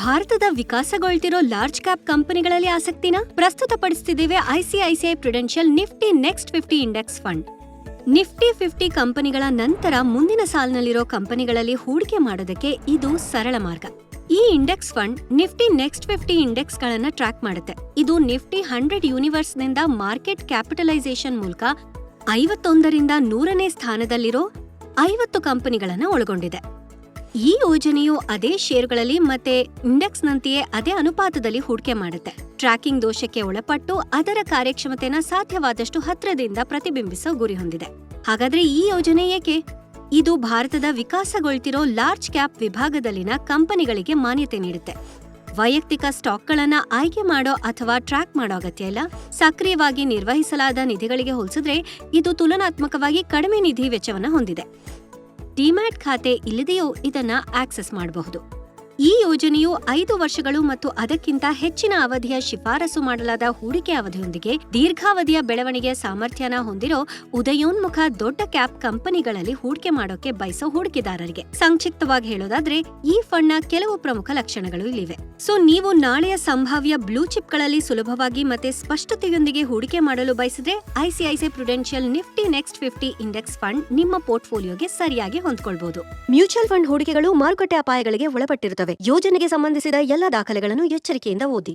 ಭಾರತದ ವಿಕಾಸಗೊಳ್ತಿರೋ large cap ಕಂಪನಿಗಳಲ್ಲಿ ಆಸಕ್ತಿನ ಪ್ರಸ್ತುತಪಡಿಸುತ್ತಿದ್ದೇವೆ ICICI Prudential Nifty next 50 index fund. Nifty 50 ಕಂಪನಿಗಳ ನಂತರ ಮುಂದಿನ ಸಾಲಿನಲ್ಲಿರೋ ಕಂಪನಿಗಳಲ್ಲಿ ಹೂಡಿಕೆ ಮಾಡೋದಕ್ಕೆ ಇದು ಸರಳ ಮಾರ್ಗ. ಈ index fund Nifty next 50 index ಗಳನ್ನ ಟ್ರ್ಯಾಕ್ ಮಾಡುತ್ತೆ. ಇದು ನಿಫ್ಟಿ 100 ಯೂನಿವರ್ಸ್ ನಿಂದ ಮಾರ್ಕೆಟ್ ಕ್ಯಾಪಿಟಲೈಸೇಷನ್ ಮೂಲಕ 51ರಿಂದ 100ನೇ ಸ್ಥಾನದಲ್ಲಿರೋ 50 ಕಂಪನಿಗಳನ್ನ ಒಳಗೊಂಡಿದೆ. ಈ ಯೋಜನೆಯು ಅದೇ ಷೇರುಗಳಲ್ಲಿ ಮತ್ತೆ ಇಂಡೆಕ್ಸ್ನಂತೆಯೇ ಅದೇ ಅನುಪಾತದಲ್ಲಿ ಹೂಡಿಕೆ ಮಾಡುತ್ತೆ. ಟ್ರ್ಯಾಕಿಂಗ್ ದೋಷಕ್ಕೆ ಒಳಪಟ್ಟು ಅದರ ಕಾರ್ಯಕ್ಷಮತೆನ ಸಾಧ್ಯವಾದಷ್ಟು ಹತ್ತಿರದಿಂದ ಪ್ರತಿಬಿಂಬಿಸೋ ಗುರಿ ಹೊಂದಿದೆ. ಹಾಗಾದ್ರೆ ಈ ಯೋಜನೆ ಏಕೆ? ಇದು ಭಾರತದ ವಿಕಾಸಗೊಳ್ತಿರೋ ಲಾರ್ಜ್ ಕ್ಯಾಪ್ ವಿಭಾಗದಲ್ಲಿನ ಕಂಪನಿಗಳಿಗೆ ಮಾನ್ಯತೆ ನೀಡುತ್ತೆ. ವೈಯಕ್ತಿಕ ಸ್ಟಾಕ್ಗಳನ್ನ ಆಯ್ಕೆ ಮಾಡೋ ಅಥವಾ ಟ್ರ್ಯಾಕ್ ಮಾಡೋ ಅಗತ್ಯ ಇಲ್ಲ. ಸಕ್ರಿಯವಾಗಿ ನಿರ್ವಹಿಸಲಾದ ನಿಧಿಗಳಿಗೆ ಹೋಲಿಸಿದ್ರೆ ಇದು ತುಲನಾತ್ಮಕವಾಗಿ ಕಡಿಮೆ ನಿಧಿ ವೆಚ್ಚವನ್ನ ಹೊಂದಿದೆ. ಡಿಮ್ಯಾಟ್ ಖಾತೆ ಇಲ್ಲದೆಯೂ ಇದನ್ನ ಆಕ್ಸೆಸ್ ಮಾಡಬಹುದು. ಈ ಯೋಜನೆಯು 5 ವರ್ಷಗಳು ಮತ್ತು ಅದಕ್ಕಿಂತ ಹೆಚ್ಚಿನ ಅವಧಿಯ ಶಿಫಾರಸು ಮಾಡಲಾದ ಹೂಡಿಕೆ ಅವಧಿಯೊಂದಿಗೆ ದೀರ್ಘಾವಧಿಯ ಬೆಳವಣಿಗೆಯ ಸಾಮರ್ಥ್ಯನ ಹೊಂದಿರೋ ಉದಯೋನ್ಮುಖ ದೊಡ್ಡ ಕ್ಯಾಪ್ ಕಂಪನಿಗಳಲ್ಲಿ ಹೂಡಿಕೆ ಮಾಡೋಕೆ ಬಯಸೋ ಹೂಡಿಕೆದಾರರಿಗೆ. ಸಂಕ್ಷಿಪ್ತವಾಗಿ ಹೇಳೋದಾದ್ರೆ ಈ ಫಂಡ್ನ ಕೆಲವು ಪ್ರಮುಖ ಲಕ್ಷಣಗಳು ಇಲ್ಲಿವೆ. ಸೊ ನೀವು ನಾಳೆಯ ಸಂಭಾವ್ಯ ಬ್ಲೂ ಚಿಪ್ಗಳಲ್ಲಿ ಸುಲಭವಾಗಿ ಮತ್ತೆ ಸ್ಪಷ್ಟತೆಯೊಂದಿಗೆ ಹೂಡಿಕೆ ಮಾಡಲು ಬಯಸಿದ್ರೆ ICICI Prudential Nifty next 50 index fund ನಿಮ್ಮ ಪೋರ್ಟ್ಫೋಲಿಯೋಗೆ ಸರಿಯಾಗಿ ಹೊಂದ್ಕೊಳ್ಬಹುದು. ಮ್ಯೂಚುವಲ್ ಫಂಡ್ ಹೂಡಿಕೆಗಳು ಮಾರುಕಟ್ಟೆ ಅಪಾಯಗಳಿಗೆ ಒಳಪಟ್ಟಿರುತ್ತವೆ. ಯೋಜನೆಗೆ ಸಂಬಂಧಿಸಿದ ಎಲ್ಲ ದಾಖಲೆಗಳನ್ನು ಎಚ್ಚರಿಕೆಯಿಂದ ಓದಿ.